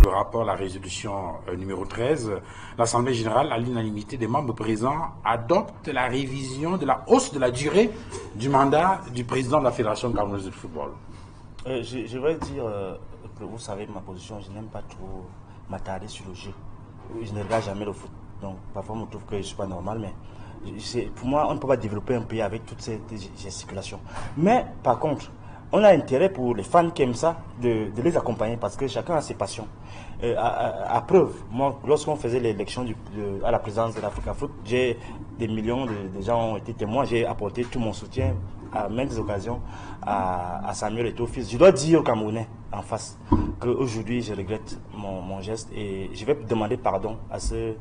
le rapport, la résolution numéro 13, l'Assemblée générale, à l'unanimité des membres présents, adopte la révision de la hausse de la durée du mandat du président de la Fédération camerounaise de football. Je vais dire que vous savez ma position, je n'aime pas trop m'attarder sur le jeu. Je ne regarde jamais le foot. Donc parfois on me trouve que je ne suis pas normal, mais pour moi on ne peut pas développer un pays avec toutes ces gesticulations. Mais par contre, on a intérêt pour les fans qui aiment ça de les accompagner parce que chacun a ses passions. À preuve, moi, lorsqu'on faisait l'élection à la présidence de l'Africa Foot, des millions de gens ont été témoins. J'ai apporté tout mon soutien à maintes occasions à Samuel Eto'o-Fils. Je dois dire aux Camerounais en face qu'aujourd'hui je regrette mon geste et je vais demander pardon à ceux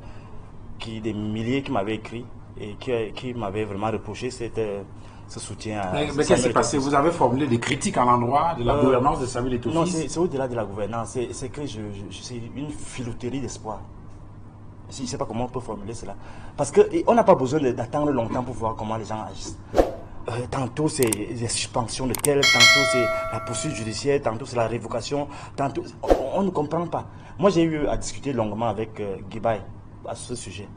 des milliers qui m'avaient écrit et qui m'avaient vraiment reproché ce soutien à mais qu'est-ce qui s'est passé? Vous avez formulé des critiques à l'endroit de la gouvernance de Samuel Eto'o-Fils? Non, c'est au-delà de la gouvernance. C'est que c'est une filouterie d'espoir. Je ne sais pas comment on peut formuler cela. Parce qu'on n'a pas besoin d'attendre longtemps pour voir comment les gens agissent. Tantôt c'est des suspensions de tels, tantôt c'est la poursuite judiciaire, tantôt c'est la révocation, tantôt on ne comprend pas. Moi j'ai eu à discuter longuement avec Guibaï à ce sujet.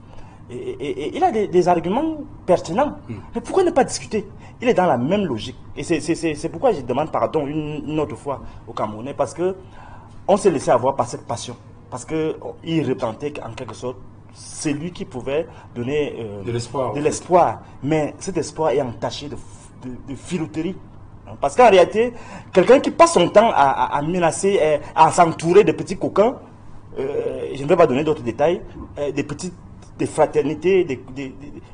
Et il a des arguments pertinents. Mais pourquoi ne pas discuter? Il est dans la même logique. Et c'est pourquoi je demande pardon une autre fois aux Camerounais. Parce qu'on s'est laissé avoir par cette passion. Parce qu'il représentait en quelque sorte celui qui pouvait donner de l'espoir. Mais cet espoir est entaché de filouterie. Parce qu'en réalité, quelqu'un qui passe son temps à menacer, à s'entourer de petits coquins, je ne vais pas donner d'autres détails, des fraternités,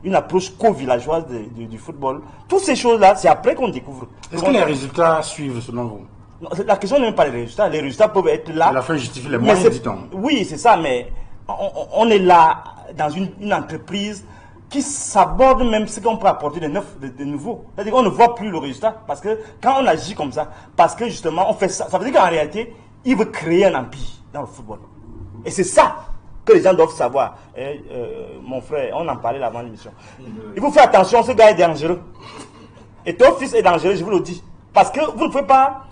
une approche co-villageoise du football. Toutes ces choses-là, c'est après qu'on découvre. Est-ce que les résultats suivent selon vous? Non, la question n'est même pas les résultats. Les résultats peuvent être là. À la fin, justifie les moyens, dit-on. Oui, c'est ça, mais on est là dans une entreprise qui s'aborde même ce qu'on peut apporter de nouveau. C'est-à-dire qu'on ne voit plus le résultat. Parce que quand on agit comme ça, parce que justement on fait ça, ça veut dire qu'en réalité, il veut créer un empire dans le football. Et c'est ça que les gens doivent savoir. Mon frère, on en parlait avant l'émission. Il faut faire attention, ce gars est dangereux. Et ton fils est dangereux, je vous le dis. Parce que vous ne pouvez pas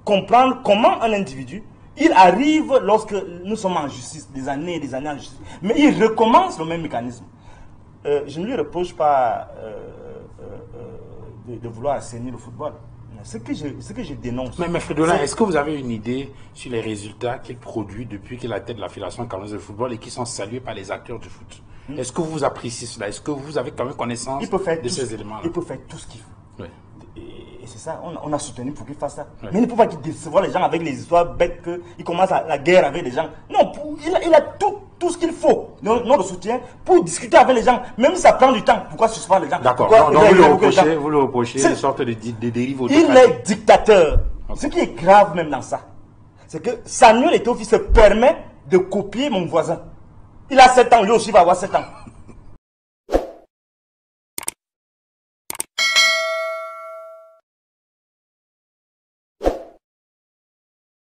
comprendre comment un individu, il arrive lorsque nous sommes en justice, des années et des années en justice, mais il recommence le même mécanisme. Je ne lui reproche pas de vouloir assainir le football. Ce que je dénonce. Mais Frédolin, est-ce que vous avez une idée sur les résultats qu'il produit depuis qu'il est à la tête de la Fédération camerounaise de football et qui sont salués par les acteurs du foot? Est-ce que vous appréciez cela? Est-ce que vous avez quand même connaissance de ces éléments-là? Il peut faire tout ce qu'il faut. Oui. Et c'est ça, on a soutenu pour qu'il fasse ça. Oui. Mais il ne peut pas décevoir les gens avec les histoires bêtes qu'il commence la guerre avec les gens. Non, il a tout ce qu'il faut, notre soutien, pour discuter avec les gens. Même si ça prend du temps, pourquoi suspendre les gens? D'accord, donc vous le reprochez une sorte de dérive autocratique. Il est dictateur. Okay. Ce qui est grave même dans ça, c'est que Samuel Eto'o-Fils se permet de copier mon voisin. Il a 7 ans, lui aussi va avoir 7 ans.